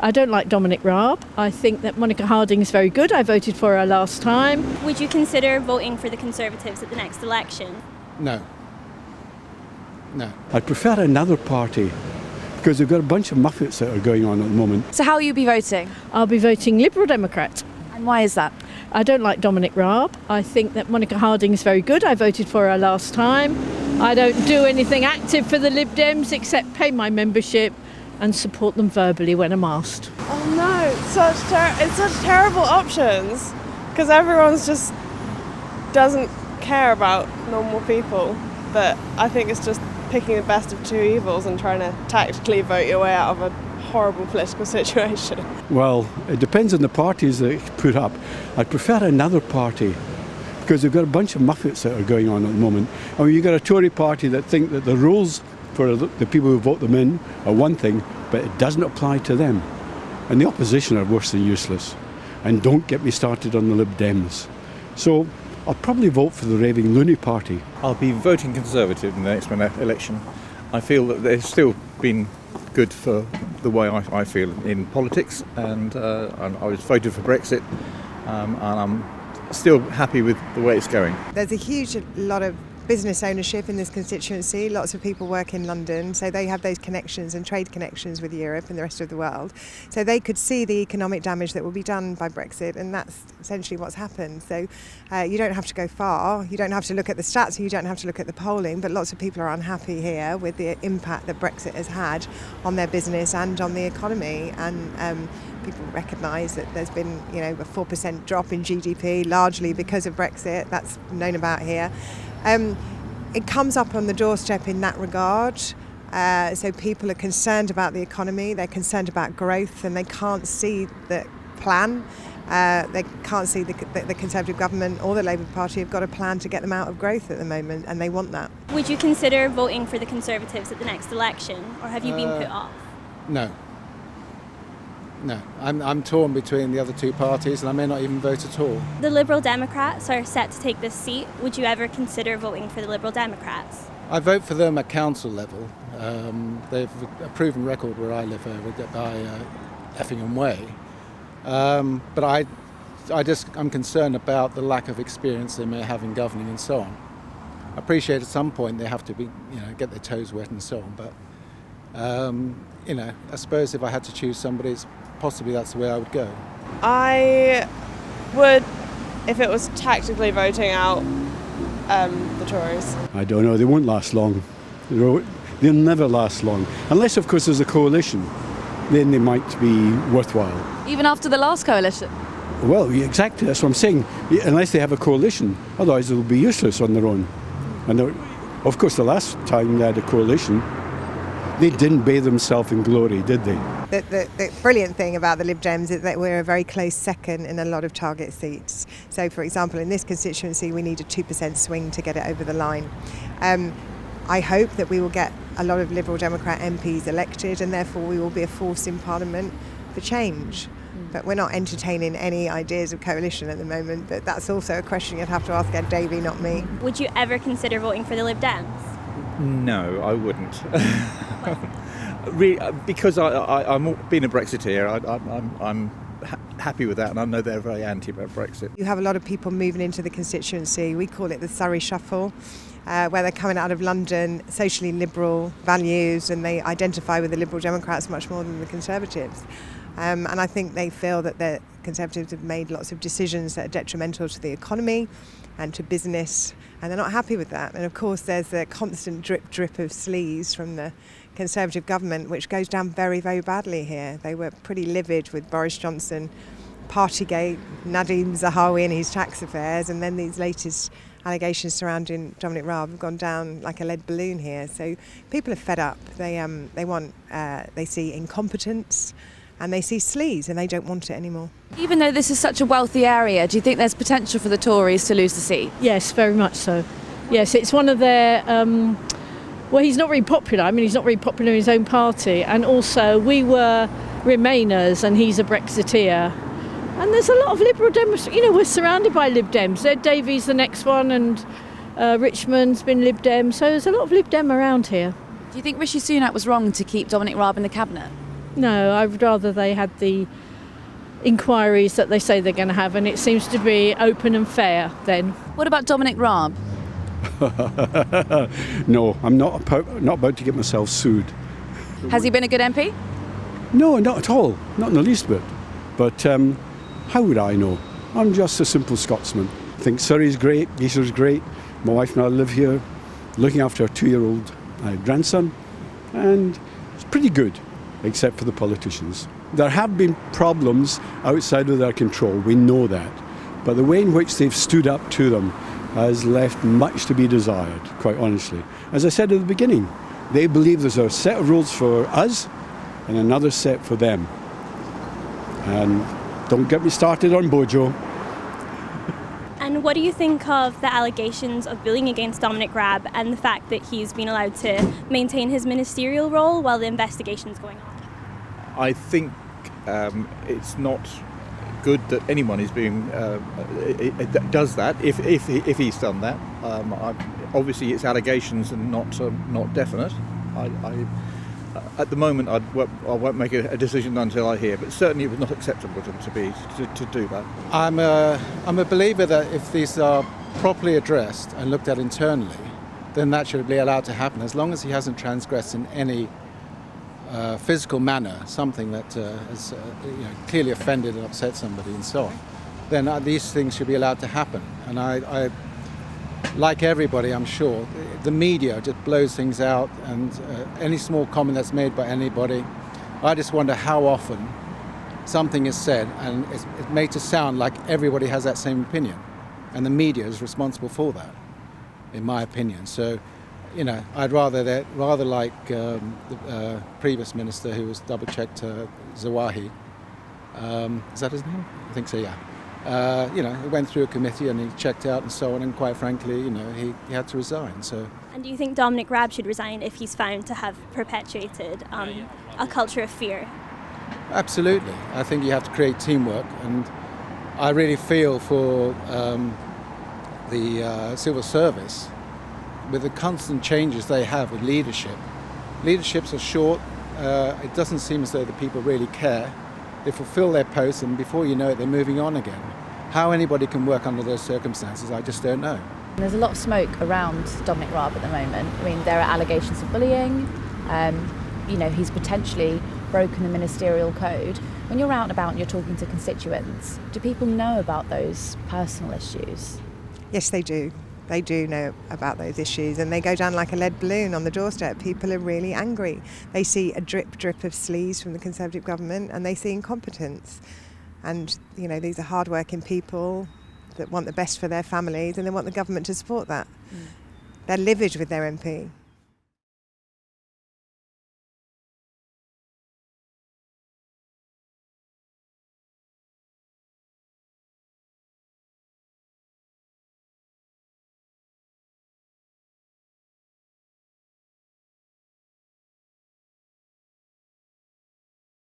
I don't like Dominic Raab. I think that Monica Harding is very good. I voted for her last time. Would you consider voting for the Conservatives at the next election? No. I'd prefer another party because they've got a bunch of muppets that are going on at the moment. So how will you be voting? I'll be voting Liberal Democrat. And why is that? I don't like Dominic Raab. I think that Monica Harding is very good. I voted for her last time. I don't do anything active for the Lib Dems except pay my membership and support them verbally when I'm asked. Oh no, it's such terrible options because everyone's just doesn't care about normal people. But I think it's just picking the best of two evils and trying to tactically vote your way out of a horrible political situation. Well, it depends on the parties that put up. I'd prefer another party because they've got a bunch of muppets that are going on at the moment. I mean, you've got a Tory party that think that the rules for the people who vote them in are one thing, but it doesn't apply to them. And the opposition are worse than useless. And don't get me started on the Lib Dems. So I'll probably vote for the raving loony party. I'll be voting Conservative in the next election. I feel that they've still been good for the way I feel in politics, and I was voted for Brexit, and I'm still happy with the way it's going. There's a huge lot of business ownership in this constituency. Lots of people work in London, so they have those connections and trade connections with Europe and the rest of the world. So they could see the economic damage that will be done by Brexit, and that's essentially what's happened. So you don't have to go far. You don't have to look at the stats, you don't have to look at the polling, but lots of people are unhappy here with the impact that Brexit has had on their business and on the economy. And people recognise that there's been, a 4% drop in GDP, largely because of Brexit. That's known about here. It comes up on the doorstep in that regard. So people are concerned about the economy, they're concerned about growth, and they can't see the plan. They can't see the Conservative government or the Labour Party have got a plan to get them out of growth at the moment, and they want that. Would you consider voting for the Conservatives at the next election, or have you been put off? No. I'm torn between the other two parties, and I may not even vote at all. The Liberal Democrats are set to take this seat. Would you ever consider voting for the Liberal Democrats? I vote for them at council level. They've a proven record where I live by Effingham Way. But I'm concerned about the lack of experience they may have in governing and so on. I appreciate at some point they have to be, get their toes wet and so on. But I suppose if I had to choose somebody, possibly that's the way I would go. I would, if it was tactically voting out the Tories. I don't know, they won't last long. They'll never last long. Unless, of course, there's a coalition. Then they might be worthwhile. Even after the last coalition? Well, exactly, that's what I'm saying. Unless they have a coalition. Otherwise, they'll be useless on their own. And of course, the last time they had a coalition, they didn't bathe themselves in glory, did they? The brilliant thing about the Lib Dems is that we're a very close second in a lot of target seats. So, for example, in this constituency, we need a 2% swing to get it over the line. I hope that we will get a lot of Liberal Democrat MPs elected, and therefore we will be a force in Parliament for change. But we're not entertaining any ideas of coalition at the moment, but that's also a question you'd have to ask Ed Davey, not me. Would you ever consider voting for the Lib Dems? No, I wouldn't. Because I'm being a Brexiteer, I'm happy with that, and I know they're very anti about Brexit. You have a lot of people moving into the constituency. We call it the Surrey Shuffle, where they're coming out of London, socially liberal values, and they identify with the Liberal Democrats much more than the Conservatives. And I think they feel that the Conservatives have made lots of decisions that are detrimental to the economy and to business, and they're not happy with that. And of course there's the constant drip of sleaze from the Conservative government, which goes down very, very badly here. They were pretty livid with Boris Johnson, Partygate, Nadeem Zahawi and his tax affairs, and then these latest allegations surrounding Dominic Raab have gone down like a lead balloon here. So people are fed up. They see incompetence and they see sleaze, and they don't want it anymore. Even though this is such a wealthy area, do you think there's potential for the Tories to lose the seat? Yes, very much so. Yes, it's one of their... well, he's not very popular. I mean, he's not very popular in his own party. And also, we were Remainers and he's a Brexiteer. And there's a lot of Liberal Dems. We're surrounded by Lib Dems. Ed Davey's the next one, and Richmond's been Lib Dem. So there's a lot of Lib Dem around here. Do you think Rishi Sunak was wrong to keep Dominic Raab in the cabinet? No, I'd rather they had the inquiries that they say they're going to have, and it seems to be open and fair then. What about Dominic Raab? No, I'm not about to get myself sued. Has he been a good MP? No, not at all. Not in the least bit. But how would I know? I'm just a simple Scotsman. I think Surrey's great, Esher's great. My wife and I live here, looking after our 2-year-old grandson, and it's pretty good, except for the politicians. There have been problems outside of their control, we know that. But the way in which they've stood up to them has left much to be desired, quite honestly. As I said at the beginning, they believe there's a set of rules for us and another set for them. And don't get me started on Bojo. And what do you think of the allegations of bullying against Dominic Raab and the fact that he's been allowed to maintain his ministerial role while the investigation's going on? I think it's not good that anyone is being does that. If he's done that, obviously it's allegations and not definite. At the moment, I won't make a decision until I hear. But certainly, it was not acceptable to do that. I'm a believer that if these are properly addressed and looked at internally, then that should be allowed to happen, as long as he hasn't transgressed in any physical manner, something that has clearly offended and upset somebody and so on. Then these things should be allowed to happen. And I like everybody, I'm sure, the media just blows things out, and any small comment that's made by anybody, I just wonder how often something is said and it's made to sound like everybody has that same opinion, and the media is responsible for that, in my opinion. So, I'd rather like the previous minister who was double-checked, Zawahi. Is that his name? I think so, yeah. He went through a committee and he checked out and so on, and quite frankly, he had to resign. So. And do you think Dominic Raab should resign if he's found to have perpetuated a culture of fear? Absolutely. I think you have to create teamwork, and I really feel for the civil service with the constant changes they have with leadership. Leaderships are short. It doesn't seem as though the people really care. They fulfill their posts, and before you know it, they're moving on again. How anybody can work under those circumstances, I just don't know. There's a lot of smoke around Dominic Raab at the moment. I mean, there are allegations of bullying. He's potentially broken the ministerial code. When you're out and about and you're talking to constituents, do people know about those personal issues? Yes, they do. They do know about those issues, and they go down like a lead balloon on the doorstep. People are really angry. They see a drip of sleaze from the Conservative government, and they see incompetence. And, these are hard-working people that want the best for their families, and they want the government to support that. They're livid with their MP.